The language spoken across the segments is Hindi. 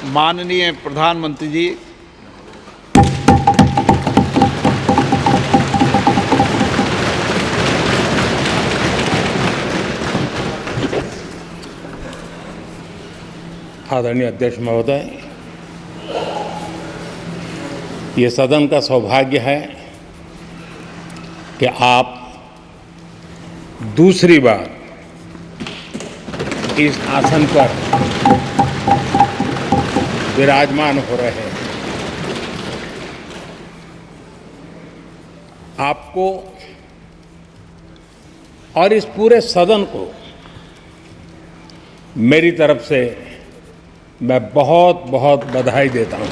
माननीय प्रधानमंत्री जी, आदरणीय अध्यक्ष महोदय, ये सदन का सौभाग्य है कि आप दूसरी बार इस आसन पर विराजमान हो रहे हैं। आपको और इस पूरे सदन को मेरी तरफ से मैं बहुत बहुत बधाई देता हूं।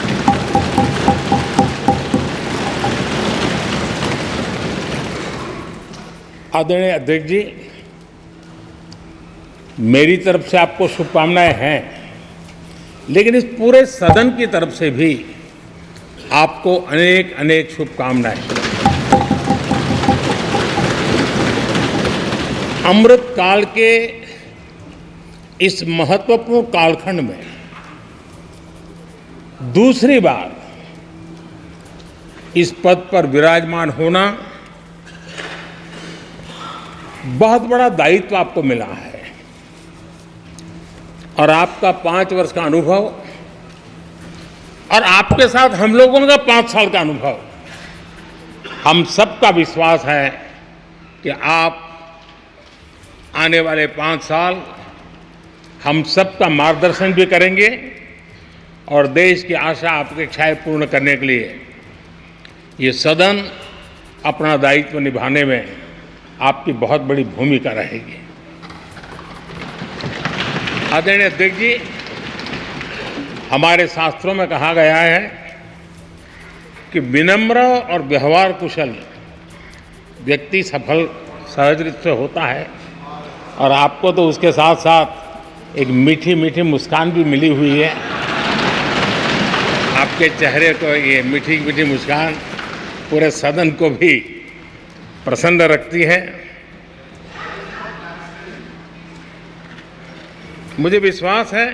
आदरणीय अध्यक्ष जी, मेरी तरफ से आपको शुभकामनाएं हैं, लेकिन इस पूरे सदन की तरफ से भी आपको अनेक अनेक शुभकामनाएं। अमृत काल के इस महत्वपूर्ण कालखंड में दूसरी बार इस पद पर विराजमान होना बहुत बड़ा दायित्व आपको मिला है और आपका 5 वर्ष का अनुभव और आपके साथ हम लोगों का 5 साल का अनुभव, हम सबका विश्वास है कि आप आने वाले 5 साल हम सबका मार्गदर्शन भी करेंगे और देश की आशा अपेक्षाएं पूर्ण करने के लिए ये सदन अपना दायित्व निभाने में आपकी बहुत बड़ी भूमिका रहेगी। आदरणीय अध्यक्ष जी, हमारे शास्त्रों में कहा गया है कि विनम्र और व्यवहार कुशल व्यक्ति सफल सहज रूप से होता है और आपको तो उसके साथ साथ एक मीठी मीठी मुस्कान भी मिली हुई है। आपके चेहरे को ये मीठी मीठी मुस्कान पूरे सदन को भी प्रसन्न रखती है। मुझे विश्वास है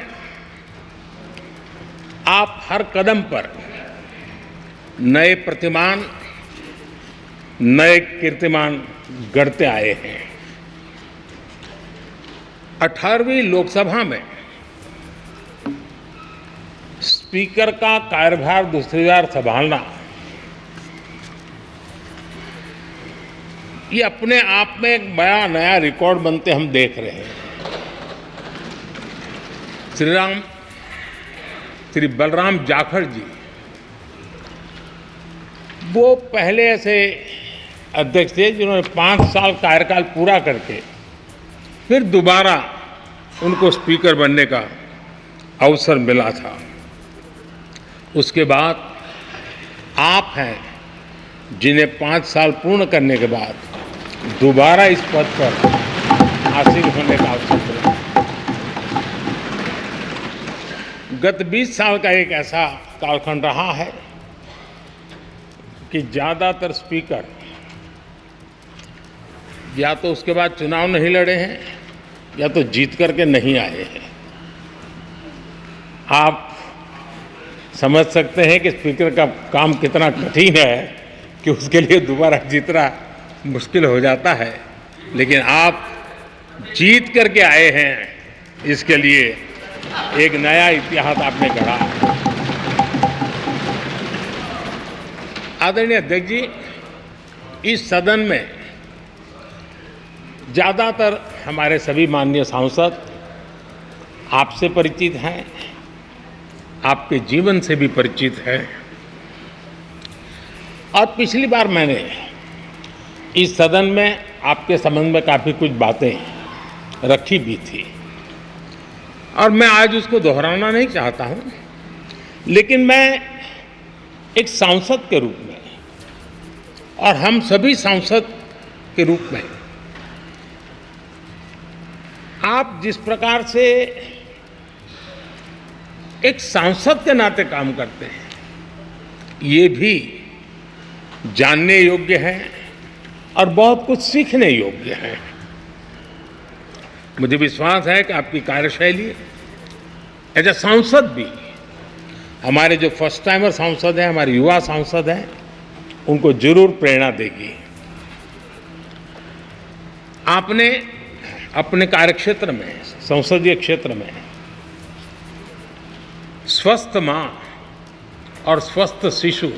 आप हर कदम पर नए प्रतिमान, नए कीर्तिमान गढ़ते आए हैं। 18वीं लोकसभा में स्पीकर का कार्यभार दूसरी बार संभालना ये अपने आप में एक बड़ा नया रिकॉर्ड बनते हम देख रहे हैं। श्री बलराम जाखड़ जी वो पहले ऐसे अध्यक्ष थे जिन्होंने 5 साल कार्यकाल पूरा करके फिर दोबारा उनको स्पीकर बनने का अवसर मिला था। उसके बाद आप हैं जिन्हें 5 साल पूर्ण करने के बाद दोबारा इस पद पर आसीन होने का अवसर मिला। गत 20 साल का एक ऐसा कालखंड रहा है कि ज़्यादातर स्पीकर या तो उसके बाद चुनाव नहीं लड़े हैं या तो जीत करके नहीं आए हैं। आप समझ सकते हैं कि स्पीकर का काम कितना कठिन है कि उसके लिए दोबारा जीतना मुश्किल हो जाता है, लेकिन आप जीत करके आए हैं, इसके लिए एक नया इतिहास आपने गढ़ा। आदरणीय अध्यक्ष जी, इस सदन में ज़्यादातर हमारे सभी माननीय सांसद आपसे परिचित हैं, आपके जीवन से भी परिचित हैं और पिछली बार मैंने इस सदन में आपके संबंध में काफ़ी कुछ बातें रखी भी थी और मैं आज उसको दोहराना नहीं चाहता हूं, लेकिन मैं एक सांसद के रूप में और हम सभी सांसद के रूप में आप जिस प्रकार से एक सांसद के नाते काम करते हैं, ये भी जानने योग्य है और बहुत कुछ सीखने योग्य है। मुझे विश्वास है कि आपकी कार्यशैली एज ए सांसद भी हमारे जो फर्स्ट टाइमर सांसद हैं, हमारे युवा सांसद हैं, उनको जरूर प्रेरणा देगी। आपने अपने कार्यक्षेत्र में, संसदीय क्षेत्र में स्वस्थ मां और स्वस्थ शिशु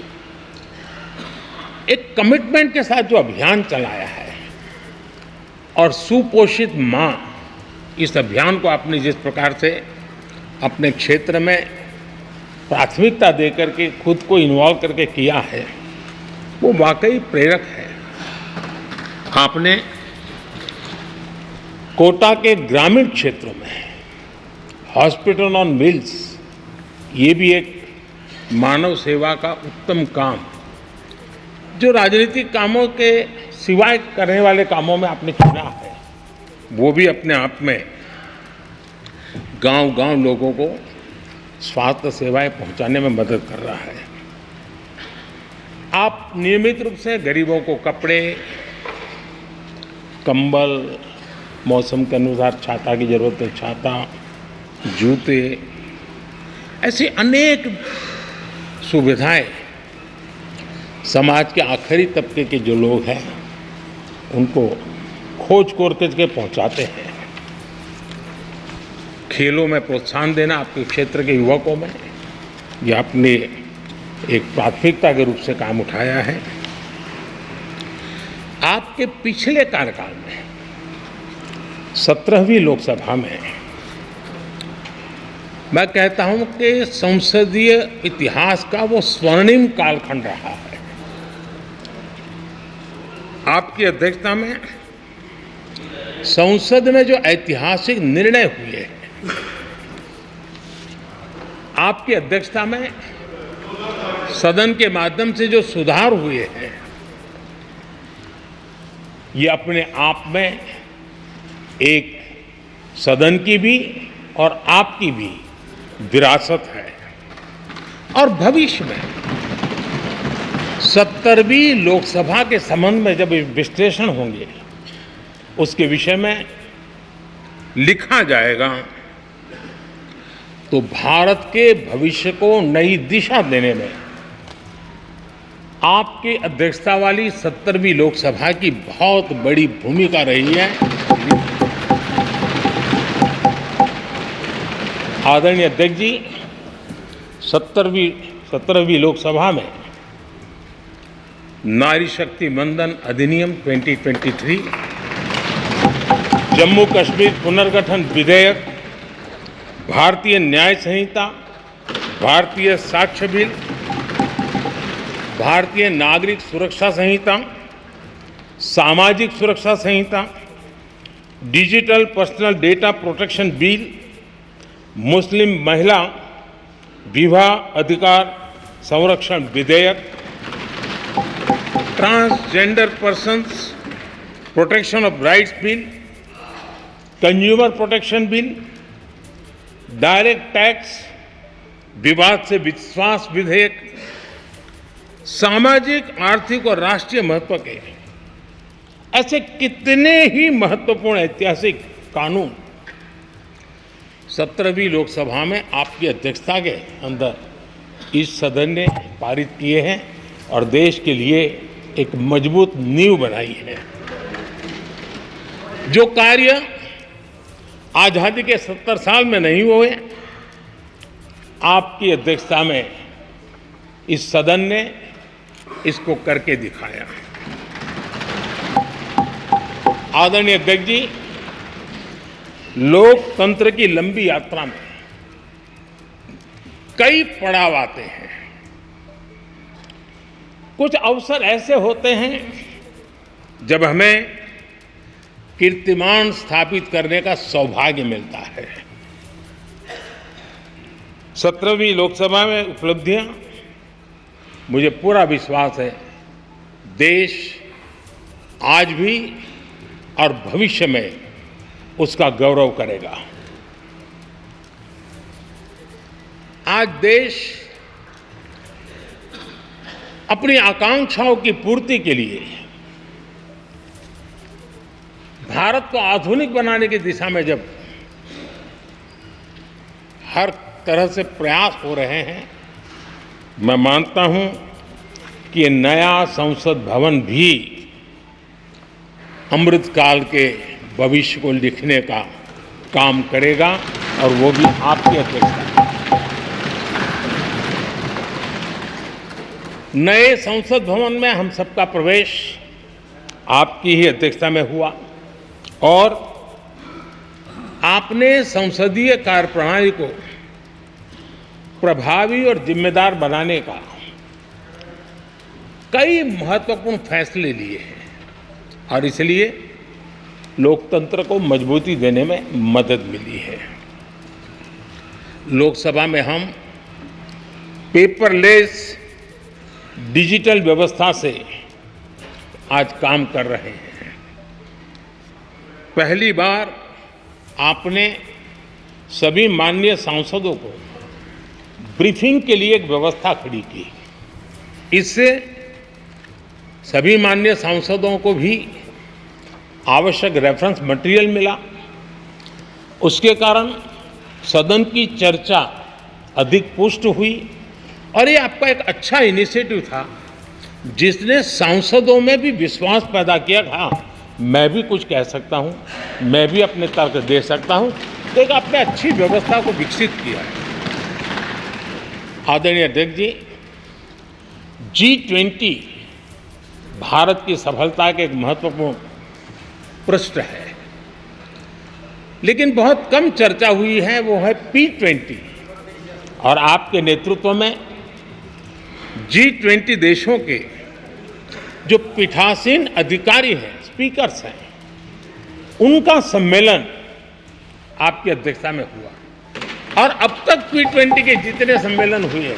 एक कमिटमेंट के साथ जो अभियान चलाया है और सुपोषित मां, इस अभियान को आपने जिस प्रकार से अपने क्षेत्र में प्राथमिकता देकर के खुद को इन्वॉल्व करके किया है, वो वाकई प्रेरक है। आपने कोटा के ग्रामीण क्षेत्रों में हॉस्पिटल ऑन व्हील्स, ये भी एक मानव सेवा का उत्तम काम, जो राजनीतिक कामों के सिवाय करने वाले कामों में आपने चुना है, वो भी अपने आप में गांव-गांव लोगों को स्वास्थ्य सेवाएं पहुंचाने में मदद कर रहा है। आप नियमित रूप से गरीबों को कपड़े, कंबल, मौसम के अनुसार छाता की जरूरत है छाता, जूते, ऐसी अनेक सुविधाएं समाज के आखिरी तबके के जो लोग हैं उनको खोज करके पहुंचाते हैं। खेलों में प्रोत्साहन देना आपके क्षेत्र के युवकों में, ये आपने एक प्राथमिकता के रूप से काम उठाया है। आपके पिछले कार्यकाल में 17वीं लोकसभा में मैं कहता हूं कि संसदीय इतिहास का वो स्वर्णिम कालखंड रहा है। आपकी अध्यक्षता में संसद में जो ऐतिहासिक निर्णय हुए हैं, आपकी अध्यक्षता में सदन के माध्यम से जो सुधार हुए हैं, ये अपने आप में एक सदन की भी और आपकी भी विरासत है। और भविष्य में 70वीं लोकसभा के संबंध में जब विश्लेषण होंगे, उसके विषय में लिखा जाएगा, तो भारत के भविष्य को नई दिशा देने में आपकी अध्यक्षता वाली 70वीं लोकसभा की बहुत बड़ी भूमिका रही है। आदरणीय अध्यक्ष जी, 17वीं लोकसभा में नारी शक्ति वंदन अधिनियम 2023, जम्मू कश्मीर पुनर्गठन विधेयक, भारतीय न्याय संहिता, भारतीय साक्ष्य बिल, भारतीय नागरिक सुरक्षा संहिता, सामाजिक सुरक्षा संहिता, digital personal data protection bill, मुस्लिम महिला विवाह अधिकार संरक्षण विधेयक, transgender persons protection of rights bill, consumer protection bill, direct tax, विवाद से विश्वास विधेयक, सामाजिक, आर्थिक और राष्ट्रीय महत्व के ऐसे कितने ही महत्वपूर्ण ऐतिहासिक कानून 17वीं लोकसभा में आपकी अध्यक्षता के अंदर इस सदन ने पारित किए हैं और देश के लिए एक मजबूत नींव बनाई है। जो कार्य आजादी के 70 साल में नहीं हुए, आपकी अध्यक्षता में इस सदन ने इसको करके दिखाया। आदरणीय अध्यक्ष जी, लोकतंत्र की लंबी यात्रा में कई पड़ाव आते हैं। कुछ अवसर ऐसे होते हैं जब हमें कीर्तिमान स्थापित करने का सौभाग्य मिलता है। 17वीं लोकसभा में उपलब्धियां, मुझे पूरा विश्वास है देश आज भी और भविष्य में उसका गौरव करेगा। आज देश अपनी आकांक्षाओं की पूर्ति के लिए भारत को आधुनिक बनाने की दिशा में जब हर तरह से प्रयास हो रहे हैं, मैं मानता हूं कि ये नया संसद भवन भी अमृतकाल के भविष्य को लिखने का काम करेगा और वो भी आपकी अध्यक्षता में। नए संसद भवन में हम सबका प्रवेश आपकी ही अध्यक्षता में हुआ और आपने संसदीय कार्यप्रणाली को प्रभावी और जिम्मेदार बनाने का कई महत्वपूर्ण फैसले लिए हैं और इसलिए लोकतंत्र को मजबूती देने में मदद मिली है। लोकसभा में हम पेपरलेस डिजिटल व्यवस्था से आज काम कर रहे हैं। पहली बार आपने सभी माननीय सांसदों को ब्रीफिंग के लिए एक व्यवस्था खड़ी की। इससे सभी माननीय सांसदों को भी आवश्यक रेफरेंस मटेरियल मिला। उसके कारण सदन की चर्चा अधिक पुष्ट हुई और ये आपका एक अच्छा इनिशिएटिव था जिसने सांसदों में भी विश्वास पैदा किया। हाँ, मैं भी कुछ कह सकता हूँ, मैं भी अपने तर्क दे सकता हूँ। तो एक आपने अच्छी व्यवस्था को विकसित किया है। आदरणीय अध्यक्ष जी, G20 भारत की सफलता के एक महत्वपूर्ण पृष्ठ है, लेकिन बहुत कम चर्चा हुई है, वो है P20 और आपके नेतृत्व में G20 देशों के जो पीठासीन अधिकारी हैं, स्पीकर्स हैं, उनका सम्मेलन आपकी अध्यक्षता में हुआ और अब तक P20 के जितने सम्मेलन हुए हैं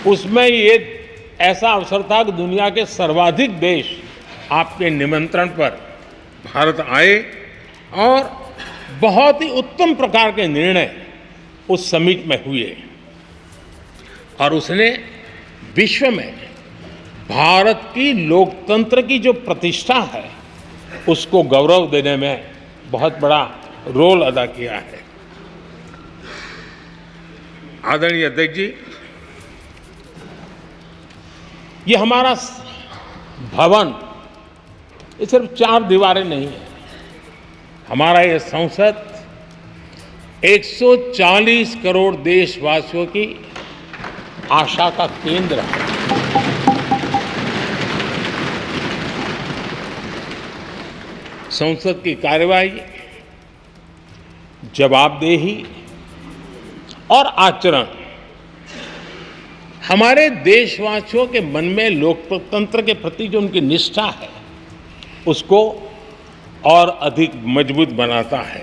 उसमें ये ऐसा अवसर था कि दुनिया के सर्वाधिक देश आपके निमंत्रण पर भारत आए और बहुत ही उत्तम प्रकार के निर्णय उस समिट में हुए और उसने विश्व में भारत की लोकतंत्र की जो प्रतिष्ठा है उसको गौरव देने में बहुत बड़ा रोल अदा किया है। आदरणीय अध्यक्ष जी, ये हमारा भवन ये सिर्फ 4 दीवारें नहीं है। हमारा ये संसद 140 करोड़ देशवासियों की आशा का केंद्र है। संसद की कार्यवाही, जवाबदेही और आचरण हमारे देशवासियों के मन में लोकतंत्र के प्रति जो उनकी निष्ठा है उसको और अधिक मजबूत बनाता है।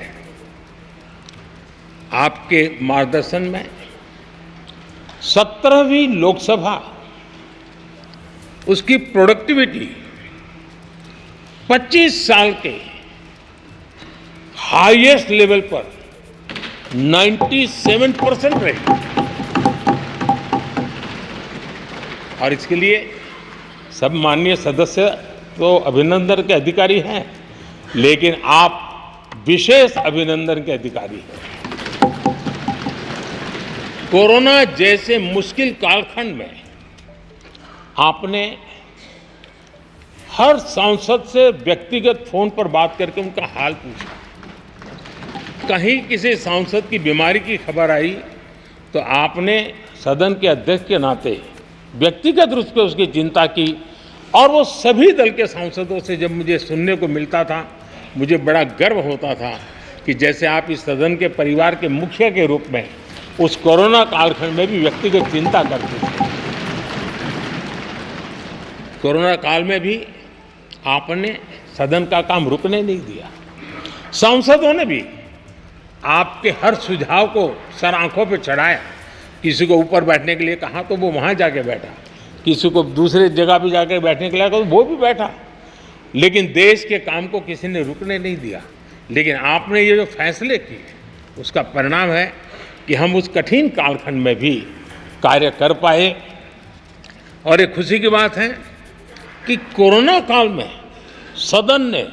आपके मार्गदर्शन में 17वीं लोकसभा उसकी प्रोडक्टिविटी 25 साल के हाईएस्ट लेवल पर 97% रही और इसके लिए सब माननीय सदस्य तो अभिनंदन के अधिकारी हैं, लेकिन आप विशेष अभिनंदन के अधिकारी हैं। कोरोना जैसे मुश्किल कालखंड में आपने हर सांसद से व्यक्तिगत फोन पर बात करके उनका हाल पूछा। कहीं किसी सांसद की बीमारी की खबर आई तो आपने सदन के अध्यक्ष के नाते व्यक्तिगत रूप से उसकी चिंता की और वो सभी दल के सांसदों से जब मुझे सुनने को मिलता था मुझे बड़ा गर्व होता था कि जैसे आप इस सदन के परिवार के मुखिया के रूप में उस कोरोना कालखंड में भी व्यक्तिगत चिंता करते थे। कोरोना काल में भी आपने सदन का काम रुकने नहीं दिया। सांसदों ने भी आपके हर सुझाव को सर आंखों पे चढ़ाया। किसी को ऊपर बैठने के लिए कहा तो वो वहाँ जाके बैठा, किसी को दूसरे जगह पे जाकर बैठने के लिए कहा तो वो भी बैठा, लेकिन देश के काम को किसी ने रुकने नहीं दिया। लेकिन आपने ये जो फैसले किए उसका परिणाम है कि हम उस कठिन कालखंड में भी कार्य कर पाए। और ये खुशी की बात है कि कोरोना काल में सदन ने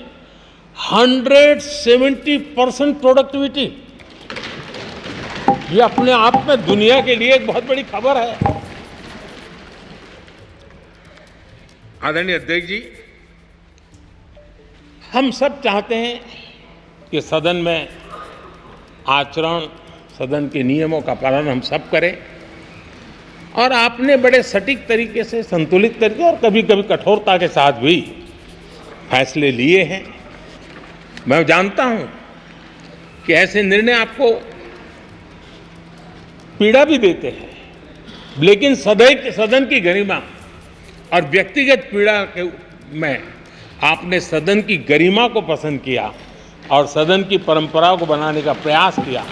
170% प्रोडक्टिविटी, ये अपने आप में दुनिया के लिए एक बहुत बड़ी खबर है। आदरणीय अध्यक्ष जी, हम सब चाहते हैं कि सदन में आचरण, सदन के नियमों का पालन हम सब करें, और आपने बड़े सटीक तरीके से, संतुलित तरीके और कभी कभी कठोरता के साथ भी फैसले लिए हैं। मैं जानता हूं कि ऐसे निर्णय आपको पीड़ा भी देते हैं, लेकिन सदन की गरिमा और व्यक्तिगत पीड़ा में आपने सदन की गरिमा को पसंद किया और सदन की परंपरा को बनाने का प्रयास किया।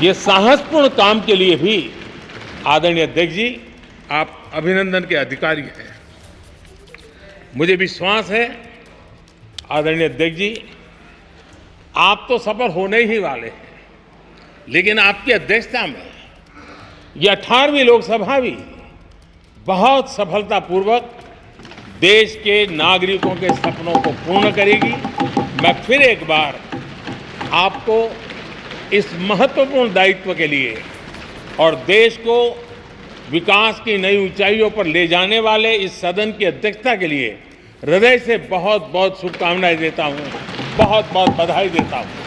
ये साहसपूर्ण काम के लिए भी आदरणीय अध्यक्ष जी, आप अभिनंदन के अधिकारी हैं। मुझे विश्वास है आदरणीय अध्यक्ष जी, आप तो सफल होने ही वाले हैं, लेकिन आपकी अध्यक्षता में यह 18वीं लोकसभा भी बहुत सफलतापूर्वक देश के नागरिकों के सपनों को पूर्ण करेगी। मैं फिर एक बार आपको इस महत्वपूर्ण दायित्व के लिए और देश को विकास की नई ऊंचाइयों पर ले जाने वाले इस सदन की अध्यक्षता के लिए हृदय से बहुत बहुत शुभकामनाएं देता हूं, बहुत बहुत बधाई देता हूं।